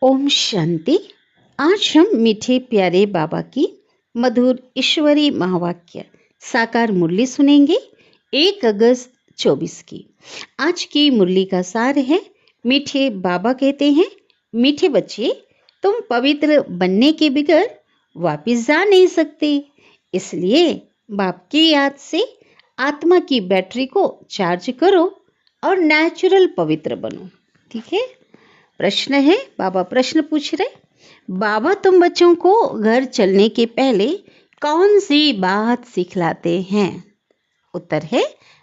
ओम शांति। आज हम मीठे प्यारे बाबा की मधुर ईश्वरी महावाक्य साकार मुरली सुनेंगे 1 अगस्त 24 की। आज की मुरली का सार है, मीठे बाबा कहते हैं, मीठे बच्चे, तुम पवित्र बनने के बगैर वापस जा नहीं सकते। इसलिए बाप की याद से आत्मा की बैटरी को चार्ज करो और नेचुरल पवित्र बनो। ठीक है। प्रश्न है, बाबा प्रश्न पूछ रहे, बाबा तुम बच्चों को घर चलने के पहले कौन सी बात सिखलाते हैं? उत्तर है,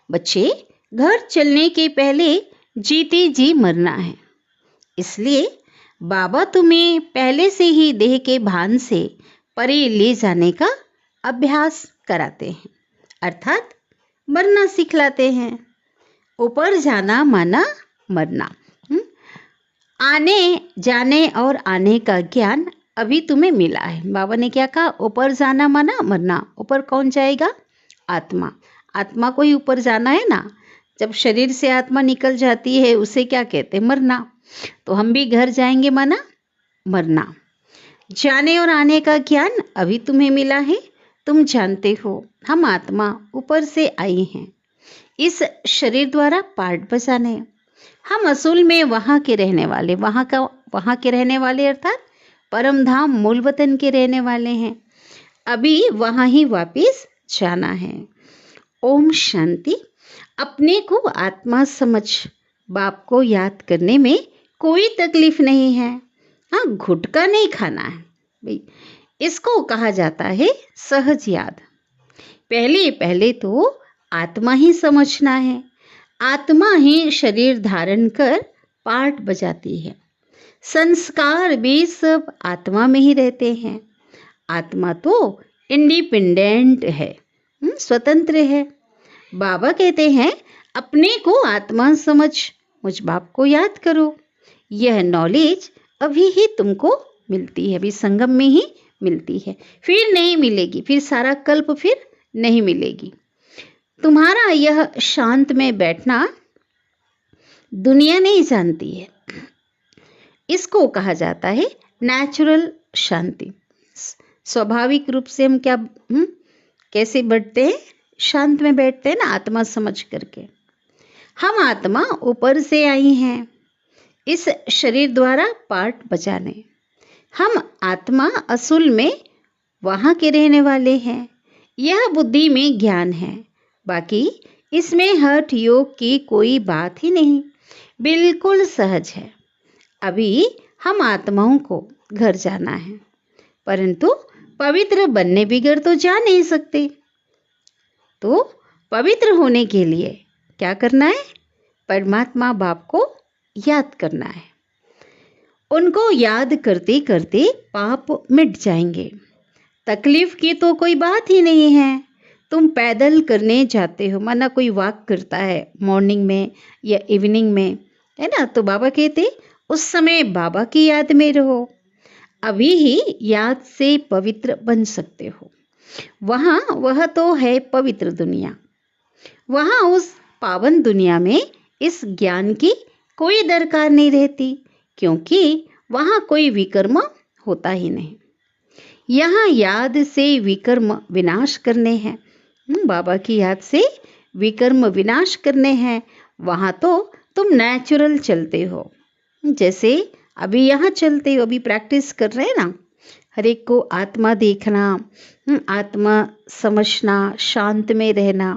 बच्चे, घर चलने के पहले जीते जी मरना है। इसलिए बाबा तुम्हें पहले से ही देह के भान से परे ले जाने का अभ्यास कराते हैं, अर्थात मरना सिखलाते हैं। ऊपर जाना माना मरना। आने जाने और आने का ज्ञान अभी तुम्हें मिला है। बाबा ने क्या कहा? ऊपर जाना माना मरना। ऊपर कौन जाएगा? आत्मा। आत्मा को ही ऊपर जाना है ना। जब शरीर से आत्मा निकल जाती है उसे क्या कहते हैं? मरना। तो हम भी घर जाएंगे माना मरना। जाने और आने का ज्ञान अभी तुम्हें मिला है। तुम जानते हो हम आत्मा ऊपर से आई हैं, इस शरीर द्वारा पार्ट बजाने। हम असूल में वहाँ के रहने वाले, वहाँ के रहने वाले अर्थात परम धाम मूल वतन के रहने वाले हैं। अभी वहाँ ही वापिस जाना है। ओम शांति। अपने को आत्मा समझ बाप को याद करने में कोई तकलीफ नहीं है। हाँ, घुटका नहीं खाना है भाई। इसको कहा जाता है सहज याद। पहले तो आत्मा ही समझना है। आत्मा ही शरीर धारण कर पार्ट बजाती है। संस्कार भी सब आत्मा में ही रहते हैं। आत्मा तो इंडिपेंडेंट है, स्वतंत्र है। बाबा कहते हैं, अपने को आत्मा समझ मुझ बाप को याद करो। यह नॉलेज अभी ही तुमको मिलती है, अभी संगम में ही मिलती है, फिर नहीं मिलेगी, फिर सारा कल्प फिर नहीं मिलेगी। तुम्हारा यह शांत में बैठना दुनिया नहीं जानती है। इसको कहा जाता है नेचुरल शांति। स्वाभाविक रूप से हम कैसे बैठते हैं? शांत में बैठते हैं ना, आत्मा समझ करके। हम आत्मा ऊपर से आई हैं, इस शरीर द्वारा पार्ट बजाने। हम आत्मा असूल में वहाँ के रहने वाले हैं। यह बुद्धि में ज्ञान है। बाकी इसमें हठ योग की कोई बात ही नहीं, बिल्कुल सहज है। अभी हम आत्माओं को घर जाना है, परंतु पवित्र बनने बगैर तो जा नहीं सकते। तो पवित्र होने के लिए क्या करना है? परमात्मा बाप को याद करना है। उनको याद करते करते पाप मिट जाएंगे। तकलीफ की तो कोई बात ही नहीं है। तुम पैदल करने जाते हो, माना कोई वॉक करता है मॉर्निंग में या इवनिंग में, है ना, तो बाबा कहते उस समय बाबा की याद में रहो। अभी ही याद से पवित्र बन सकते हो। वहाँ वह तो है पवित्र दुनिया। वहाँ उस पावन दुनिया में इस ज्ञान की कोई दरकार नहीं रहती, क्योंकि वहाँ कोई विकर्म होता ही नहीं। यहाँ याद से विकर्म विनाश करने हैं। बाबा की याद से विकर्म विनाश करने हैं। वहाँ तो तुम नेचुरल चलते हो, जैसे अभी यहाँ चलते हो, अभी प्रैक्टिस कर रहे हैं ना। हर एक को आत्मा देखना, आत्मा समझना, शांत में रहना,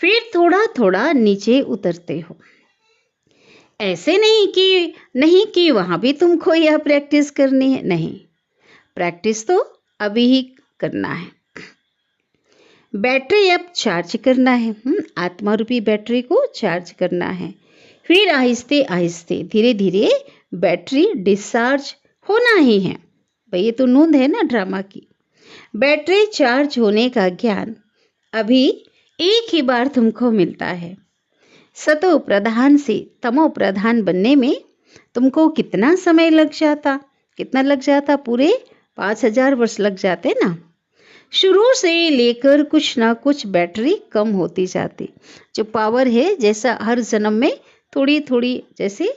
फिर थोड़ा थोड़ा नीचे उतरते हो। ऐसे नहीं कि वहाँ भी तुमको यह प्रैक्टिस करनी है, नहीं। प्रैक्टिस तो अभी ही करना है। बैटरी अब चार्ज करना है। आत्मा रूपी बैटरी को चार्ज करना है। फिर आहिस्ते आहिस्ते धीरे धीरे बैटरी डिस्चार्ज होना ही है। भाई ये तो नूंद है ना ड्रामा की। बैटरी चार्ज होने का ज्ञान अभी एक ही बार तुमको मिलता है। सतो प्रधान से तमो प्रधान बनने में तुमको कितना समय लग जाता? कितना लग जाता? पूरे 5000 वर्ष लग जाते ना। शुरू से लेकर कुछ ना कुछ बैटरी कम होती जाती। जो पावर है, जैसा हर जन्म में थोड़ी थोड़ी जैसे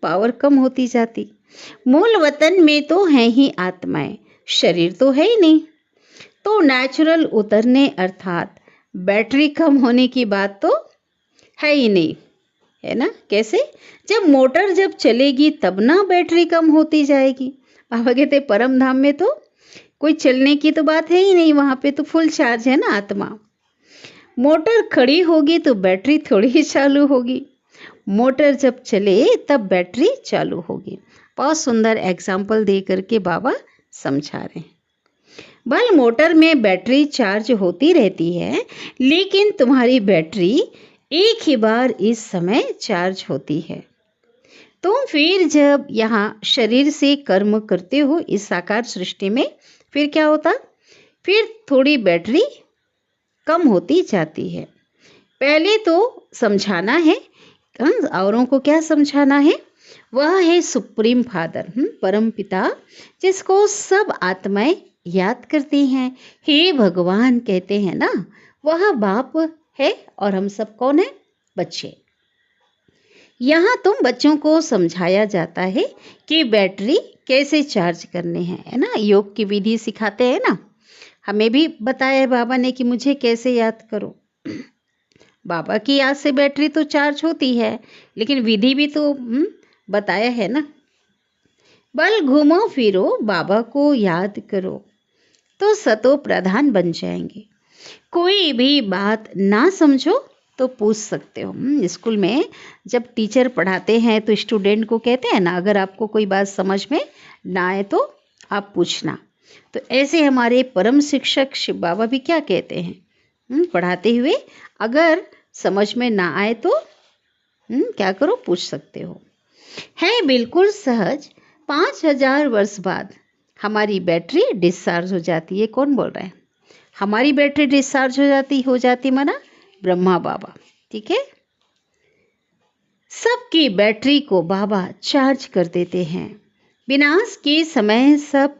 पावर कम होती जाती। मूल वतन में तो है ही आत्माएं, शरीर तो है ही नहीं। तो नेचुरल उतरने अर्थात बैटरी कम होने की बात तो है ही नहीं, है ना। कैसे? जब मोटर जब चलेगी तब ना बैटरी कम होती जाएगी। बाबा कहते परम धाम में तो कोई चलने की तो बात है ही नहीं, वहां पे तो फुल चार्ज है ना आत्मा। मोटर खड़ी होगी तो बैटरी थोड़ी ही चालू होगी, मोटर जब चले तब बैटरी चालू होगी। बहुत सुंदर एग्जाम्पल दे करके बाबा समझा रहे हैं। बल मोटर में बैटरी चार्ज होती रहती है, लेकिन तुम्हारी बैटरी एक ही बार इस समय चार्ज होती है। तुम फिर जब यहाँ शरीर से कर्म करते हो इस साकार सृष्टि में, फिर क्या होता? फिर थोड़ी बैटरी कम होती जाती है। पहले तो समझाना है, औरों को क्या समझाना है? वह है सुप्रीम फादर, परम पिता, जिसको सब आत्माएं याद करती हैं। हे भगवान कहते हैं ना, वह बाप है और हम सब कौन है? बच्चे। यहाँ तुम बच्चों को समझाया जाता है कि बैटरी कैसे चार्ज करनी है ना। योग की विधि सिखाते हैं ना, हमें भी बताया है बाबा ने कि मुझे कैसे याद करो। बाबा की याद से बैटरी तो चार्ज होती है, लेकिन विधि भी तो बताया है ना। बल घूमो फिरो बाबा को याद करो तो सतो प्रधान बन जाएंगे। कोई भी बात ना समझो तो पूछ सकते हो। स्कूल में जब टीचर पढ़ाते हैं तो स्टूडेंट को कहते हैं ना, अगर आपको कोई बात समझ में ना आए तो आप पूछना। तो ऐसे हमारे परम शिक्षक शिव बाबा भी क्या कहते हैं पढ़ाते हुए, अगर समझ में ना आए तो क्या करो? पूछ सकते हो। है बिल्कुल सहज, 5000 वर्ष बाद हमारी बैटरी डिस्चार्ज हो जाती है। कौन बोल रहा है? हमारी बैटरी डिस्चार्ज हो जाती माना ब्रह्मा बाबा। ठीक है, सबकी बैटरी को बाबा चार्ज कर देते हैं। विनाश के समय सब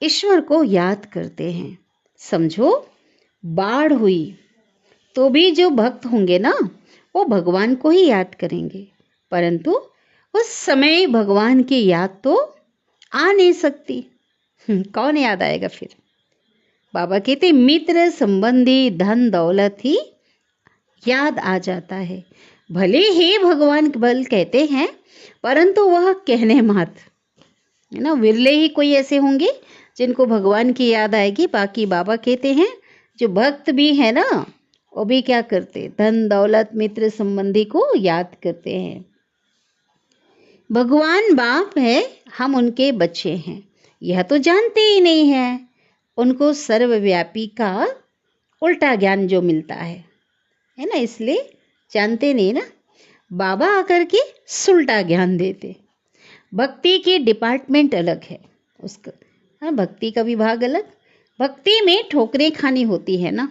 ईश्वर को याद करते हैं। समझो, बाढ़ हुई तो भी जो भक्त होंगे ना, वो भगवान को ही याद करेंगे, परंतु उस समय भगवान की याद तो आ नहीं सकती। कौन याद आएगा फिर? बाबा कहते मित्र संबंधी धन दौलत ही याद आ जाता है। भले ही भगवान बल कहते हैं, परंतु वह कहने मात्र है ना। विरले ही कोई ऐसे होंगे जिनको भगवान की याद आएगी। बाकी बाबा कहते हैं जो भक्त भी है ना, वो भी क्या करते? धन दौलत मित्र संबंधी को याद करते हैं। भगवान बाप है, हम उनके बच्चे हैं, यह तो जानते ही नहीं है। उनको सर्वव्यापी का उल्टा ज्ञान जो मिलता है ना, इसलिए जानते नहीं ना। बाबा आकर के सुल्टा ज्ञान देते। भक्ति की डिपार्टमेंट अलग है उसका, हाँ, भक्ति का विभाग अलग। भक्ति में ठोकरें खानी होती है ना।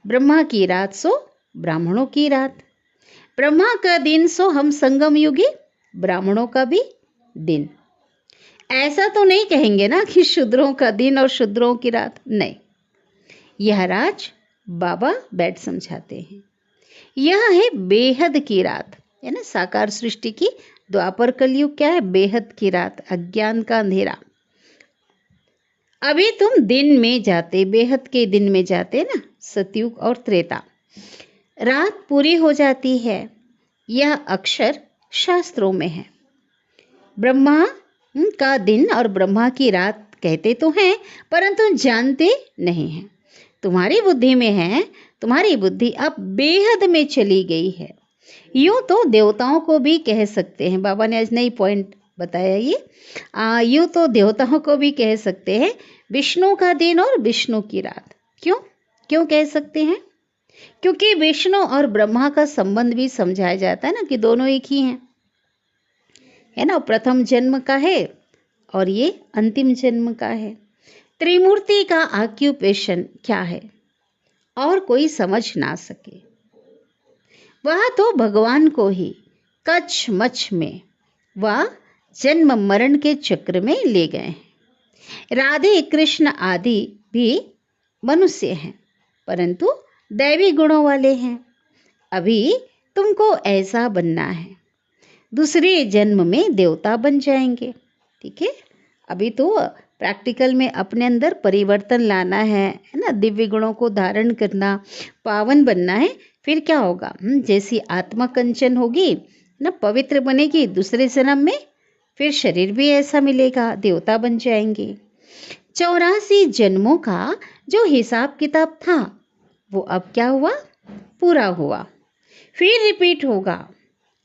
ब्रह्मा की रात सो ब्राह्मणों की रात, ब्रह्मा का दिन सो हम संगम युगी, ब्राह्मणों का भी दिन। ऐसा तो नहीं कहेंगे ना कि शूद्रों का दिन और शूद्रों की रात, नहीं। यह राज बाबा बैठ समझाते हैं। यह है बेहद की रात, है ना। साकार सृष्टि की द्वापर कलयुग क्या है? बेहद की रात, अज्ञान का अंधेरा। अभी तुम दिन में जाते, बेहद के दिन में जाते ना, सतयुग और त्रेता। रात पूरी हो जाती है, यह अक्षर शास्त्रों में है। ब्रह्मा का दिन और ब्रह्मा की रात कहते तो हैं, परंतु जानते नहीं हैं। तुम्हारी बुद्धि में है, तुम्हारी बुद्धि अब बेहद में चली गई है। यूं तो देवताओं को भी कह सकते हैं, बाबा ने आज नई पॉइंट बताया ये। यूं तो देवताओं को भी कह सकते हैं विष्णु का दिन और विष्णु की रात। क्यों कह सकते हैं? क्योंकि विष्णु और ब्रह्मा का संबंध भी समझाया जाता है ना, कि दोनों एक ही हैं, है ना। प्रथम जन्म का है और ये अंतिम जन्म का है। त्रिमूर्ति का ऑक्यूपेशन क्या है और कोई समझ ना सके, वह तो भगवान को ही कच्छ मच्छ में वह जन्म मरण के चक्र में ले गए हैं। राधे कृष्ण आदि भी मनुष्य हैं, परंतु दैवी गुणों वाले हैं। अभी तुमको ऐसा बनना है। दूसरे जन्म में देवता बन जाएंगे। ठीक है, अभी तो प्रैक्टिकल में अपने अंदर परिवर्तन लाना है ना, दिव्य गुणों को धारण करना, पावन बनना है। फिर क्या होगा, जैसी आत्मा कंचन होगी ना, पवित्र बनेगी, दूसरे जन्म में फिर शरीर भी ऐसा मिलेगा, देवता बन जाएंगे। 84 जन्मों का जो हिसाब किताब था वो अब क्या हुआ, पूरा हुआ, फिर रिपीट होगा।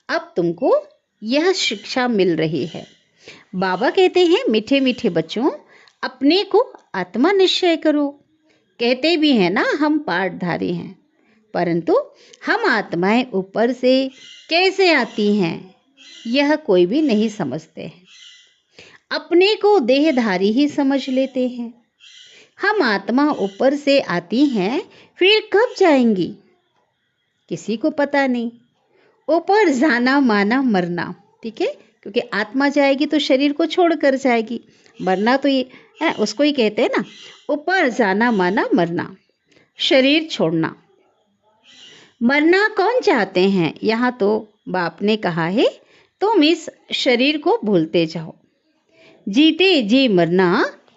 अब तुमको यह शिक्षा मिल रही है। बाबा कहते हैं, मीठे मीठे बच्चों, अपने को आत्मा निश्चय करो। कहते भी हैं ना, हम पाठधारी हैं, परंतु हम आत्माएं ऊपर से कैसे आती हैं यह कोई भी नहीं समझते हैं। अपने को देहधारी ही समझ लेते हैं। हम आत्मा ऊपर से आती हैं, फिर कब जाएंगी किसी को पता नहीं। ऊपर जाना माना मरना, ठीक है, क्योंकि आत्मा जाएगी तो शरीर को छोड़कर जाएगी। मरना तो ये है, उसको ही कहते हैं ना, ऊपर जाना माना मरना, शरीर छोड़ना। मरना कौन चाहते हैं, यहाँ तो बाप ने कहा है तुम इस शरीर को भूलते जाओ। जीते जी मरना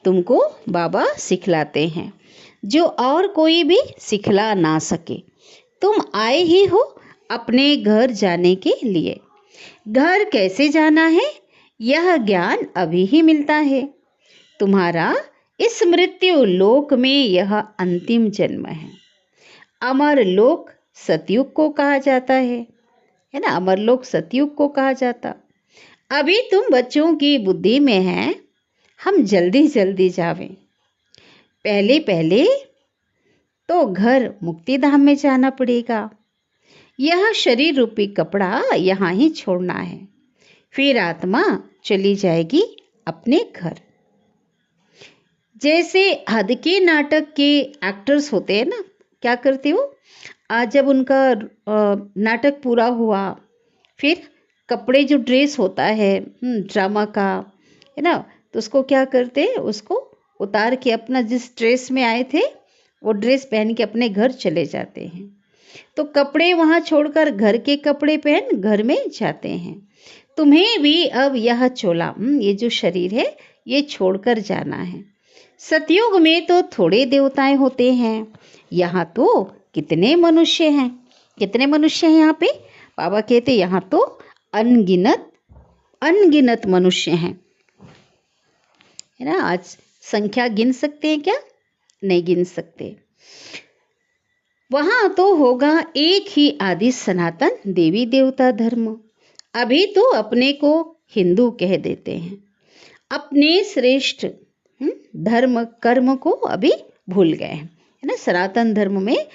तुमको बाबा सिखलाते हैं, जो और कोई भी सिखला ना सके। तुम आए ही हो अपने घर जाने के लिए। घर कैसे जाना है यह ज्ञान अभी ही मिलता है। तुम्हारा इस मृत्यु लोक में यह अंतिम जन्म है। अमर लोक सतयुग को कहा जाता है ना, अमर लोक सतयुग को कहा जाता। अभी तुम बच्चों की बुद्धि में हैं, हम जल्दी जल्दी जावें। पहले पहले तो घर मुक्ति धाम में जाना पड़ेगा। यह शरीर रूपी कपड़ा यहाँ ही छोड़ना है, फिर आत्मा चली जाएगी अपने घर। जैसे हद के नाटक के एक्टर्स होते हैं ना, क्या करते हो, आज जब उनका नाटक पूरा हुआ, फिर कपड़े जो ड्रेस होता है ड्रामा का, है ना, तो उसको क्या करते हैं, उसको उतार के अपना जिस ड्रेस में आए थे वो ड्रेस पहन के अपने घर चले जाते हैं। तो कपड़े वहाँ छोड़कर घर के कपड़े पहन घर में जाते हैं। तुम्हें भी अब यह चोला, ये जो शरीर है, ये छोड़कर जाना है। सतयुग में तो थोड़े देवताएं होते हैं, यहाँ तो कितने मनुष्य हैं। कितने मनुष्य हैं यहाँ पे, बाबा कहते यहाँ तो अनगिनत अनगिनत मनुष्य हैं, है ना। आज संख्या गिन सकते हैं क्या, नहीं गिन सकते। वहां तो होगा एक ही आदि सनातन देवी देवता धर्म। अभी तो अपने को हिंदू कह देते हैं, अपने श्रेष्ठ धर्म कर्म को अभी भूल गए हैं, है ना। सनातन धर्म में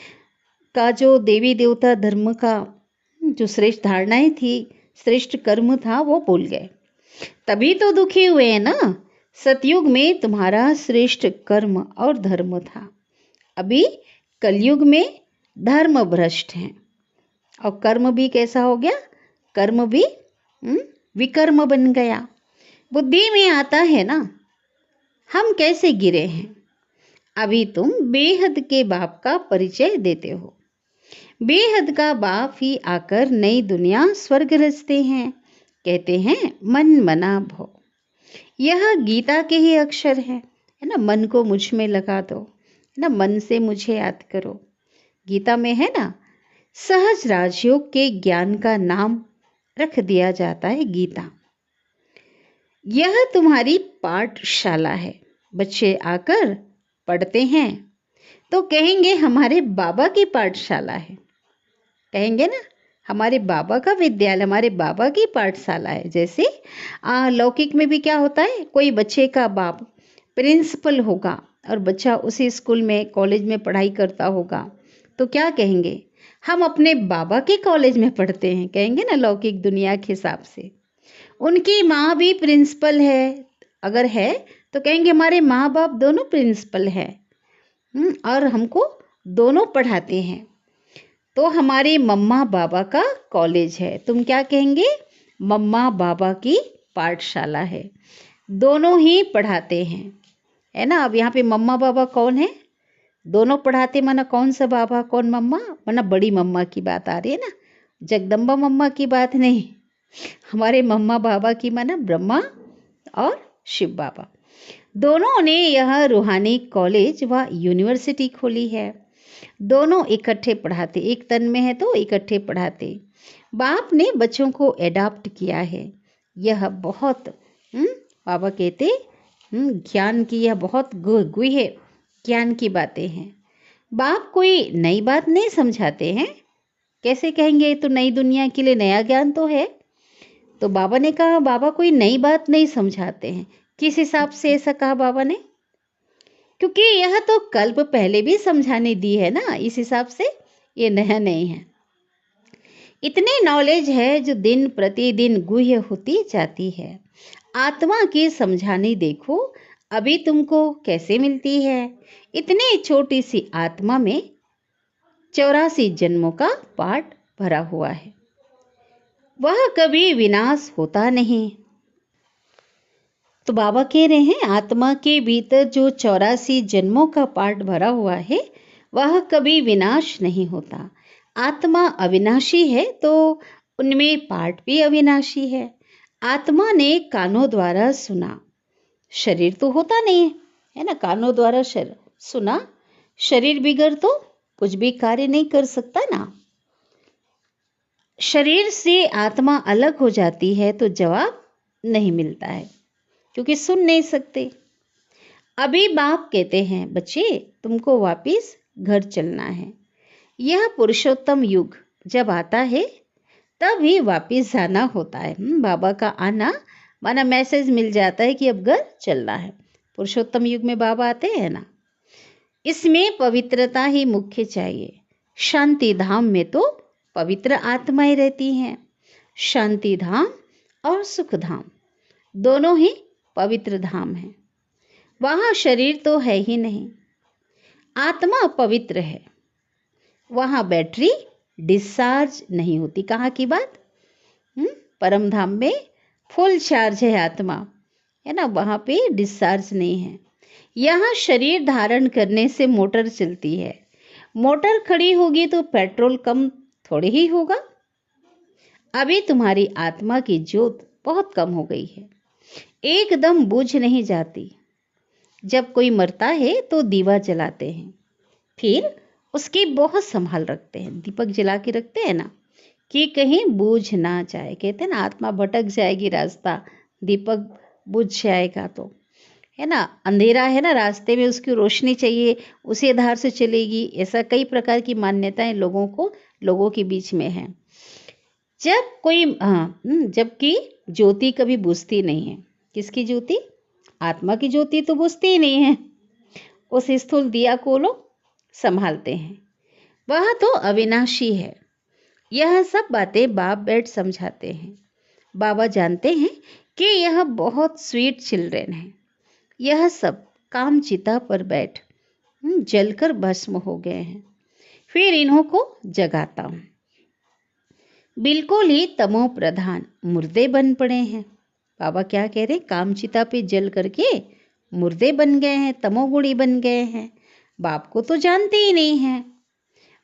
का जो देवी देवता धर्म का जो श्रेष्ठ धारणाएं थी, श्रेष्ठ कर्म था, वो भूल गए। तभी तो दुखी हुए हैं ना। सतयुग में तुम्हारा श्रेष्ठ कर्म और धर्म था, अभी कलयुग में धर्म भ्रष्ट हैं और कर्म भी कैसा हो गया, कर्म भी विकर्म बन गया। बुद्धि में आता है ना, हम कैसे गिरे हैं। अभी तुम बेहद के बाप का परिचय देते हो। बेहद का बाप ही आकर नई दुनिया स्वर्ग रचते हैं। कहते हैं मन मना भव। यह गीता के ही अक्षर है ना। मन को मुझ में लगा दो, है ना, मन से मुझे याद करो। गीता में है ना, सहज राजयोग के ज्ञान का नाम रख दिया जाता है गीता। यह तुम्हारी पाठशाला है। बच्चे आकर पढ़ते हैं तो कहेंगे हमारे बाबा की पाठशाला है, कहेंगे ना, हमारे बाबा का विद्यालय, हमारे बाबा की पाठशाला है। जैसे लौकिक में भी क्या होता है, कोई बच्चे का बाप प्रिंसिपल होगा और बच्चा उसी स्कूल में कॉलेज में पढ़ाई करता होगा, तो क्या कहेंगे, हम अपने बाबा के कॉलेज में पढ़ते हैं, कहेंगे ना, लौकिक दुनिया के हिसाब से। उनकी माँ भी प्रिंसिपल है, अगर है तो कहेंगे हमारे माँ बाप दोनों प्रिंसिपल है और हमको दोनों पढ़ाते हैं, तो हमारे मम्मा बाबा का कॉलेज है। तुम क्या कहेंगे, मम्मा बाबा की पाठशाला है, दोनों ही पढ़ाते हैं, है ना। अब यहाँ पे मम्मा बाबा कौन है, दोनों पढ़ाते, माना कौन सा बाबा कौन मम्मा, माना बड़ी मम्मा की बात आ रही है ना, जगदम्बा मम्मा की बात नहीं, हमारे मम्मा बाबा की माना ब्रह्मा और शिव बाबा दोनों ने यह रूहानी कॉलेज व यूनिवर्सिटी खोली है। दोनों इकट्ठे पढ़ाते, एक तन में है तो इकट्ठे पढ़ाते। बाप ने बच्चों को एडॉप्ट किया है। यह बहुत बाबा कहते ज्ञान की, यह बहुत गुह्य ज्ञान की बातें हैं। बाप कोई नई बात नहीं समझाते हैं। कैसे कहेंगे, तो नई दुनिया के लिए नया ज्ञान तो है। तो बाबा ने कहा बाबा कोई नई बात नहीं समझाते हैं। किस हिसाब से ऐसा कहा बाबा ने? क्योंकि यह तो कल्प पहले भी समझाने दी है ना, इस हिसाब से ये नया नहीं है। इतनी नॉलेज है जो दिन प्रतिदिन गुह्य होती जाती है। आत्मा की समझानी देखो अभी तुमको कैसे मिलती है। इतनी छोटी सी आत्मा में 84 जन्मों का पाठ भरा हुआ है। वह कभी विनाश होता नहीं। तो बाबा कह रहे हैं आत्मा के भीतर जो 84 जन्मों का पाठ भरा हुआ है वह कभी विनाश नहीं होता। आत्मा अविनाशी है तो उनमें पाठ भी अविनाशी है। आत्मा ने कानों द्वारा सुना, शरीर तो होता नहीं है ना, कानों द्वारा सुना, शरीर बिगड़ तो कुछ भी कार्य नहीं कर सकता ना। शरीर से आत्मा अलग हो जाती है तो जवाब नहीं मिलता है, क्योंकि सुन नहीं सकते। अभी बाप कहते हैं बच्चे तुमको वापिस घर चलना है। यह पुरुषोत्तम युग जब आता है तब ही वापिस जाना होता है। बाबा का आना माना मैसेज मिल जाता है कि अब घर चलना है। पुरुषोत्तम युग में बाबा आते हैं ना। इसमें पवित्रता ही मुख्य चाहिए। शांति धाम में तो पवित्र आत्माएं रहती हैं। शांति धाम और सुख धाम दोनों ही पवित्र धाम हैं। वहाँ शरीर तो है ही नहीं, आत्मा पवित्र है। वहाँ बैटरी डिस्चार्ज नहीं होती। कहाँ की बात? परम धाम में फुल चार्ज है आत्मा, है ना, वहाँ पे डिस्चार्ज नहीं है। यहाँ शरीर धारण करने से मोटर चलती है। मोटर खड़ी होगी तो पेट्रोल कम थोड़ी ही होगा। अभी तुम्हारी आत्मा की ज्योत बहुत कम हो गई है, एकदम बुझ नहीं जाती। जब कोई मरता है तो दीवा जलाते हैं, फिर उसकी बहुत संभाल रखते हैं। दीपक जला के रखते हैं ना कि कहीं बूझ ना जाए। कहते हैं ना आत्मा भटक जाएगी रास्ता, दीपक बुझ जाएगा तो, है ना, अंधेरा है ना रास्ते में, उसकी रोशनी चाहिए, उसी आधार से चलेगी। ऐसा कई प्रकार की मान्यताएं लोगों के बीच में है। जब कोई जबकि ज्योति कभी बुझती नहीं है। किसकी ज्योति? आत्मा की ज्योति तो बुझती ही नहीं है। उस स्थूल दिया को लोग संभालते हैं, वह तो अविनाशी है। यह सब बातें बाप बैठ समझाते हैं। बाबा जानते हैं कि यह बहुत स्वीट चिल्ड्रेन है। यह सब काम चिता पर बैठ जलकर भस्म हो गए हैं। फिर इन्हों को जगाता हूँ। बिल्कुल ही तमो प्रधान मुर्दे बन पड़े हैं। बाबा क्या कह रहे? काम चिता पे जल करके मुर्दे बन गए हैं, तमोगुणी बन गए हैं। बाप को तो जानते ही नहीं हैं।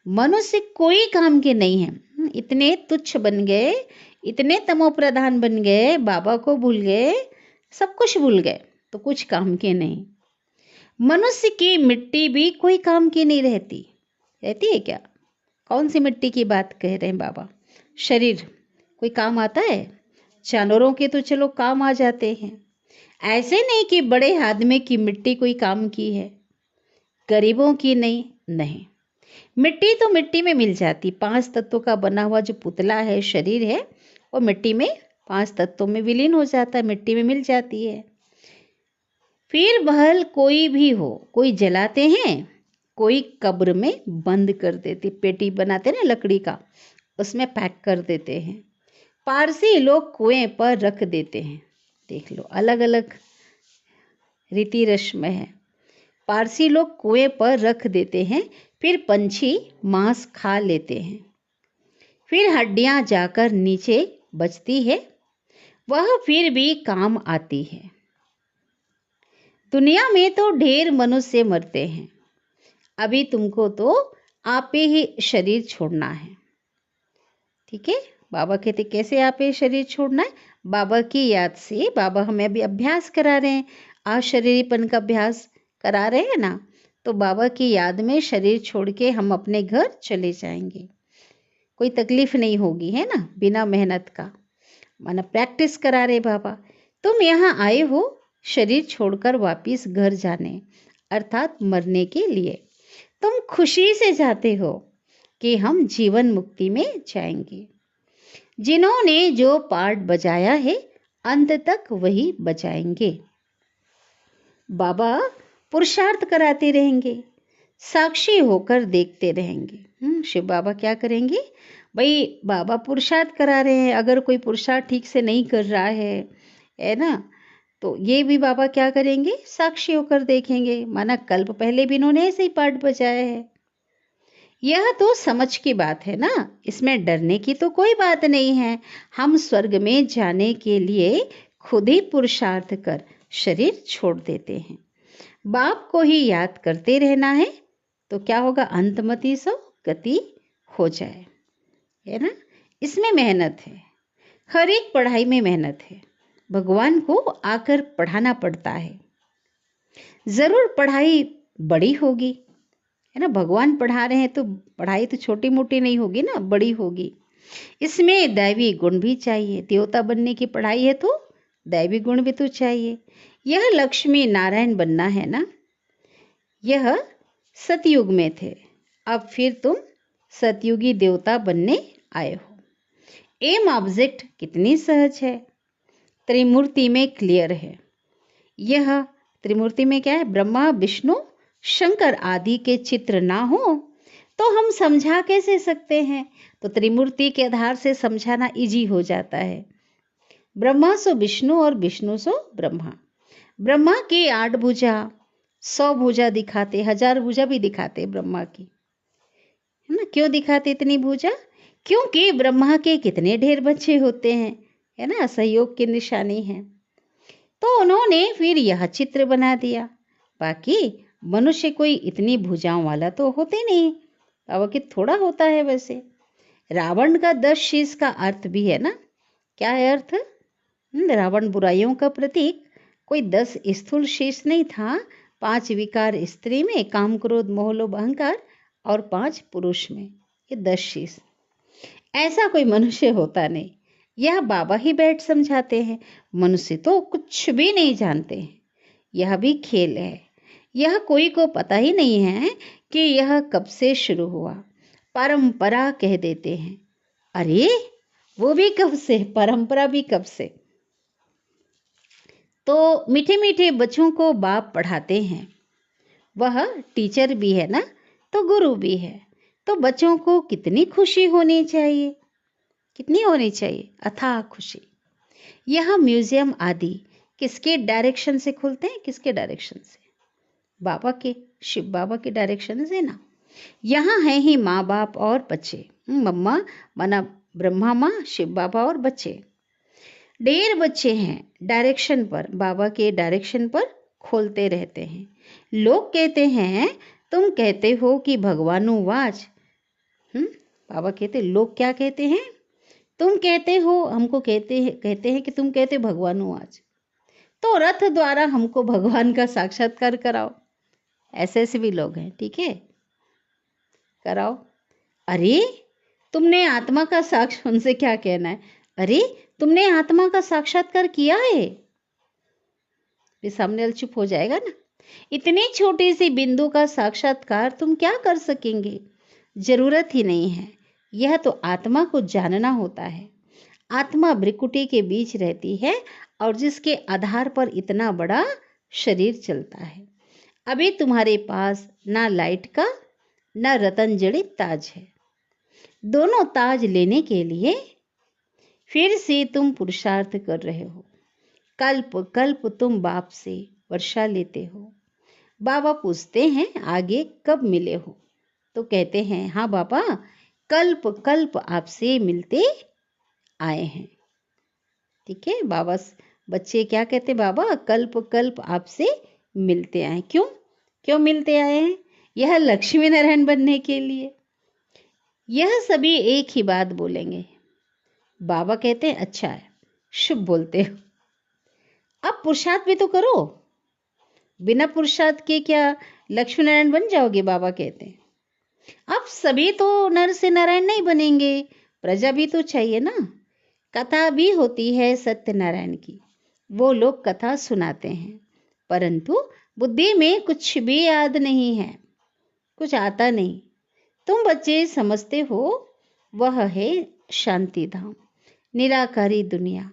मनुष्य कोई काम के नहीं है। इतने तुच्छ बन गए, इतने तमो प्रधान बन गए, बाबा को भूल गए, सब कुछ भूल गए, तो कुछ काम के नहीं। मनुष्य की मिट्टी भी कोई काम की नहीं रहती है क्या? कौन सी मिट्टी की बात कह रहे हैं बाबा? शरीर कोई काम आता है? जानवरों के तो चलो काम आ जाते हैं, ऐसे नहीं कि बड़े आदमी की मिट्टी कोई काम की है, गरीबों की नहीं। मिट्टी तो मिट्टी में मिल जाती। 5 तत्वों का बना हुआ जो पुतला है, शरीर है, वो मिट्टी में 5 तत्वों में विलीन हो जाता है, मिट्टी में मिल जाती है। फिर बहल कोई भी हो, कोई जलाते हैं, कोई कब्र में बंद कर देते, पेटी बनाते ना लकड़ी का, उसमें पैक कर देते हैं। पारसी लोग कुएं पर रख देते हैं। देख लो, अलग अलग रीति रस्म है। पारसी लोग कुएं पर रख देते हैं, फिर पंछी मांस खा लेते हैं, फिर हड्डियां जाकर नीचे बचती है, वह फिर भी काम आती है। दुनिया में तो ढेर मनुष्य मरते हैं। अभी तुमको तो आप ही शरीर छोड़ना है, ठीक है? बाबा कहते कैसे आप ये शरीर छोड़ना है? बाबा की याद से बाबा हमें अभी अभ्यास करा रहे हैं, अशरीरीपन का अभ्यास करा रहे हैं ना, तो बाबा की याद में शरीर छोड़ के हम अपने घर चले जाएंगे। कोई तकलीफ नहीं होगी, है ना, बिना मेहनत का। माना प्रैक्टिस करा रहे बाबा। तुम यहाँ आए हो शरीर छोड़कर वापिस घर जाने, अर्थात मरने के लिए। तुम खुशी से जाते हो कि हम जीवन मुक्ति में जाएंगे। जिन्होंने जो पार्ट बजाया है अंत तक वही बजाएंगे। बाबा पुरुषार्थ कराते रहेंगे, साक्षी होकर देखते रहेंगे। शिव बाबा क्या करेंगे भाई? बाबा पुरुषार्थ करा रहे हैं, अगर कोई पुरुषार्थ ठीक से नहीं कर रहा है ना, तो ये भी बाबा क्या करेंगे? साक्षी होकर देखेंगे। माना कल्प पहले भी इन्होंने ऐसे ही पाठ बजाया है। यह तो समझ की बात है ना, इसमें डरने की तो कोई बात नहीं है। हम स्वर्ग में जाने के लिए खुद ही पुरुषार्थ कर शरीर छोड़ देते हैं। बाप को ही याद करते रहना है, तो क्या होगा? अंतमति सो गति हो जाए, है ना। इसमें मेहनत है, हर एक पढ़ाई में मेहनत है। भगवान को आकर पढ़ाना पड़ता है। जरूर पढ़ाई बड़ी होगी, है ना, भगवान पढ़ा रहे हैं तो पढ़ाई तो छोटी मोटी नहीं होगी ना, बड़ी होगी। इसमें दैवी गुण भी चाहिए। देवता बनने की पढ़ाई है तो दैवी गुण भी तो चाहिए। यह लक्ष्मी नारायण बनना है ना। यह सतयुग में थे, अब फिर तुम सतयुगी देवता बनने आए हो। एम ऑब्जेक्ट कितनी सहज है, त्रिमूर्ति में क्लियर है। यह त्रिमूर्ति में क्या है? ब्रह्मा विष्णु शंकर आदि के चित्र ना हो तो हम समझा कैसे सकते हैं? तो त्रिमूर्ति के आधार से समझाना इजी हो जाता है। ब्रह्मा सो विष्णु और विष्णु सो ब्रह्मा। ब्रह्मा की 8 भुजा, 100 भुजा दिखाते, 1000 भुजा भी दिखाते ब्रह्मा की, है ना। क्यों दिखाते इतनी भुजा? क्योंकि ब्रह्मा के कितने ढेर बच्चे होते हैं, है ना, सहयोग की निशानी है। तो उन्होंने फिर यह चित्र बना दिया। बाकी मनुष्य कोई इतनी भुजाओं वाला तो होते नहीं, अब कि थोड़ा होता है। वैसे रावण का 10 शीश का अर्थ भी है ना। क्या है अर्थ? रावण बुराइयों का प्रतीक। कोई 10 स्थूल शीश नहीं था। 5 विकार स्त्री में, काम क्रोध मोह लोभ अहंकार, और 5 पुरुष में, ये 10 शीश। ऐसा कोई मनुष्य होता नहीं। यह बाबा ही बैठ समझाते हैं। मनुष्य तो कुछ भी नहीं जानते हैं। यह भी खेल है। यह कोई को पता ही नहीं है कि यह कब से शुरू हुआ। परंपरा कह देते हैं। अरे वो भी कब से, परंपरा भी कब से। तो मीठे मीठे बच्चों को बाप पढ़ाते हैं। वह टीचर भी है ना, तो गुरु भी है। तो बच्चों को कितनी खुशी होनी चाहिए, कितनी होनी चाहिए? अथाह खुशी। यह म्यूजियम आदि किसके डायरेक्शन से खुलते हैं? किसके डायरेक्शन से? बाबा के, शिव बाबा के डायरेक्शन से ना। यहाँ है ही माँ बाप और बच्चे। मम्मा माना ब्रह्मा माँ, शिव बाबा और बच्चे। ढेर बच्चे हैं डायरेक्शन पर, बाबा के डायरेक्शन पर खोलते रहते हैं। लोग कहते हैं, तुम कहते हो कि भगवानु वाच। बाबा कहते, लोग क्या कहते हैं? तुम कहते हो, हमको कहते हैं कि तुम कहते भगवानु आज, तो रथ द्वारा हमको भगवान का साक्षात्कार कराओ। ऐसे ऐसे भी लोग हैं, ठीक है, कराओ। अरे तुमने आत्मा का साक्ष, उनसे क्या कहना है? अरे तुमने आत्मा का साक्षात्कार किया है? ये सामने वाला चुप हो जाएगा ना। इतनी छोटी सी बिंदु का साक्षात्कार तुम क्या कर सकेंगे? जरूरत ही नहीं है। यह तो आत्मा को जानना होता है। आत्मा भ्रिकुटी के बीच रहती है और जिसके आधार पर इतना बड़ा शरीर चलता है। अभी तुम्हारे पास ना लाइट का ना रतन जड़ित ताज है। दोनों ताज लेने के लिए फिर से तुम पुरुषार्थ कर रहे हो। कल्प कल्प तुम बाप से वर्षा लेते हो। बाबा पूछते हैं आगे कब मिले हो? तो कहते हैं हाँ बाबा, कल्प कल्प आपसे मिलते आए हैं। ठीक है, बाबा बच्चे क्या कहते? बाबा कल्प कल्प आपसे मिलते आए। क्यों क्यों मिलते आए हैं? यह लक्ष्मी नारायण बनने के लिए। यह सभी एक ही बात बोलेंगे, बाबा कहते हैं अच्छा है, शुभ बोलते हो। अब पुरुषार्थ भी तो करो, बिना पुरुषार्थ के क्या लक्ष्मी नारायण बन जाओगे? बाबा कहते हैं अब सभी तो नर से नारायण नहीं बनेंगे, प्रजा भी तो चाहिए ना। कथा भी होती है सत्यनारायण की, वो लोग कथा सुनाते हैं, परंतु बुद्धि में कुछ भी याद नहीं है, कुछ आता नहीं। तुम बच्चे समझते हो वह है शांति धाम, निराकारी दुनिया।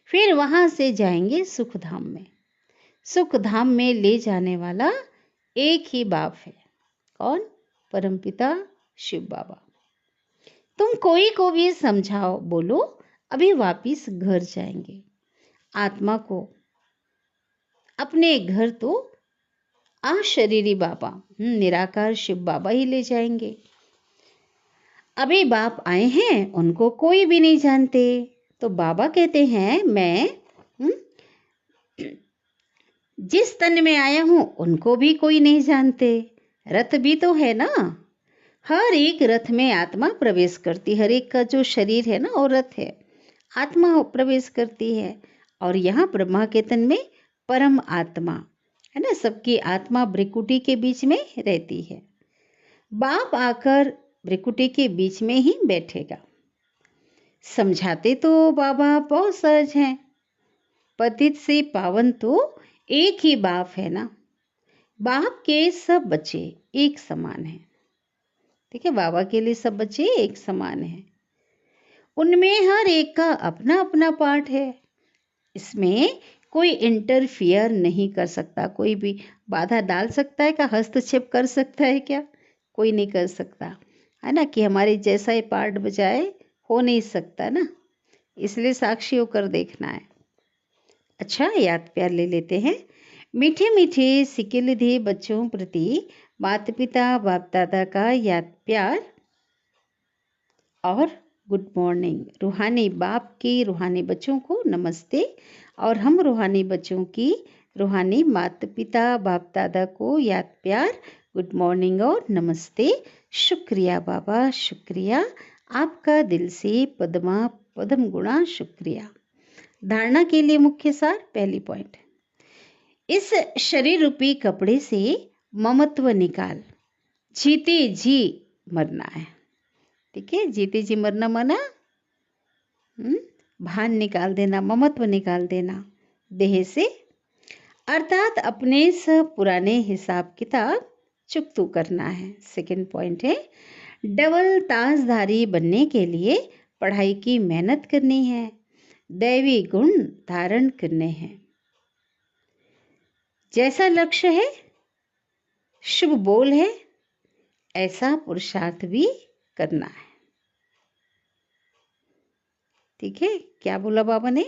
फिर वहां से जाएंगे सुख धाम में। सुख धाम में ले जाने वाला एक ही बाप है। कौन? परमपिता शिव बाबा। तुम कोई को भी समझाओ, बोलो अभी वापिस घर जाएंगे। आत्मा को अपने घर तो अशरीरी बाबा निराकार शिव बाबा ही ले जाएंगे। अभी बाप आए हैं, उनको कोई भी नहीं जानते, तो बाबा कहते हैं मैं जिस तन में आया हूं उनको भी कोई नहीं जानते। रथ भी तो है ना, हर एक रथ में आत्मा प्रवेश करती, हर एक का जो शरीर है ना वो रथ है, आत्मा प्रवेश करती है। और यहाँ ब्रह्मा के तन में परम आत्मा है ना, सबकी आत्मा भ्रिकुटी के बीच में रहती है। बाप आकर भ्रिकुटी के बीच में ही बैठेगा। समझाते तो बाबा बहुत सहज हैं, पतित से पावन तो एक ही बाप है ना। बाप के सब बच्चे एक समान हैं। ठीक है, बाबा के लिए सब बच्चे एक समान हैं। उनमें हर एक का अपना अपना पार्ट है, इसमें कोई इंटरफियर नहीं कर सकता, कोई भी बाधा डाल सकता है क्या? हस्तक्षेप कर सकता है क्या? कोई नहीं कर सकता, है ना, कि हमारे जैसा ही पार्ट बजाए, हो नहीं सकता ना, इसलिए साक्षी होकर देखना है। अच्छा, याद प्यार ले लेते हैं। मीठे मीठे सिकिलधे बच्चों प्रति माता पिता बाप दादा का याद प्यार और गुड मॉर्निंग। रूहानी बाप की रूहानी बच्चों को नमस्ते, और हम रूहानी बच्चों की रूहानी माता पिता बाप दादा को याद प्यार, गुड मॉर्निंग और नमस्ते। शुक्रिया बाबा, शुक्रिया, आपका दिल से पद्मा पद्म गुणा शुक्रिया। धारणा के लिए मुख्य सार, पहली पॉइंट, इस शरीर रूपी कपड़े से ममत्व निकाल, जीते जी मरना है। ठीक है, जीते जी मरना माना भान निकाल देना, ममत्व निकाल देना देह से, अर्थात अपने सब पुराने हिसाब किताब चुकतू करना है। सेकंड पॉइंट है, डबल ताजधारी बनने के लिए पढ़ाई की मेहनत करनी है, दैवी गुण धारण करने हैं। जैसा लक्ष्य है, शुभ बोल है, ऐसा पुरुषार्थ भी करना है। ठीक है, क्या बोला बाबा ने?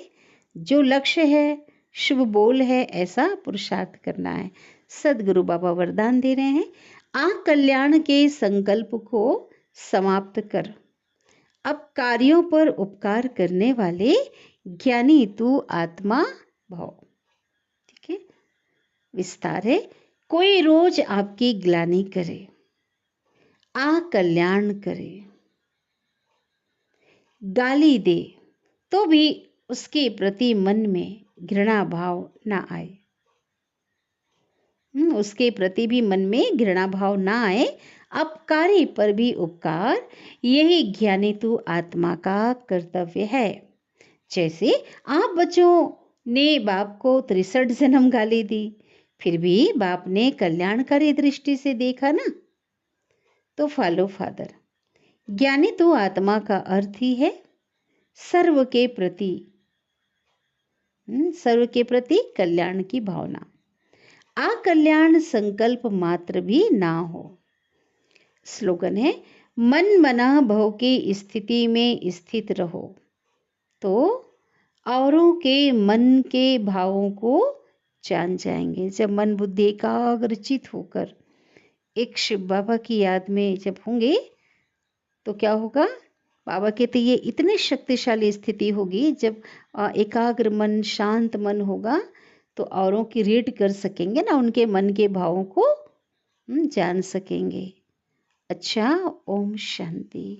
जो लक्ष्य है, शुभ बोल है, ऐसा पुरुषार्थ करना है। सदगुरु बाबा वरदान दे रहे हैं, कल्याण के संकल्प को समाप्त कर, अब कार्यों पर उपकार करने वाले ज्ञानी तू आत्मा भव। ठीक है, विस्तार है, कोई रोज आपकी ग्लानि करे, कल्याण करे, गाली दे तो भी उसके प्रति मन में घृणा भाव ना आए। उसके प्रति भी मन में घृणा भाव ना आए। अपकारी पर भी उपकार, यही ज्ञानी तू आत्मा का कर्तव्य है। जैसे आप बच्चों ने बाप को 63 जन्म गाली दी, फिर भी बाप ने कल्याणकारी दृष्टि से देखा ना, तो फॉलो फादर। ज्ञानी तो आत्मा का अर्थ ही है सर्व के प्रति कल्याण की भावना, कल्याण संकल्प मात्र भी ना हो। स्लोगन है, मन मना भव की स्थिति में स्थित रहो, तो औरों के मन के भावों को जान जाएंगे। जब मन बुद्धि एकाग्रचित होकर एक शिव बाबा की याद में जब होंगे, तो क्या होगा? बाबा कहते ये इतनी शक्तिशाली स्थिति होगी, जब एकाग्र मन, शांत मन होगा, तो औरों की रीड कर सकेंगे ना, उनके मन के भावों को जान सकेंगे। अच्छा, ओम शांति।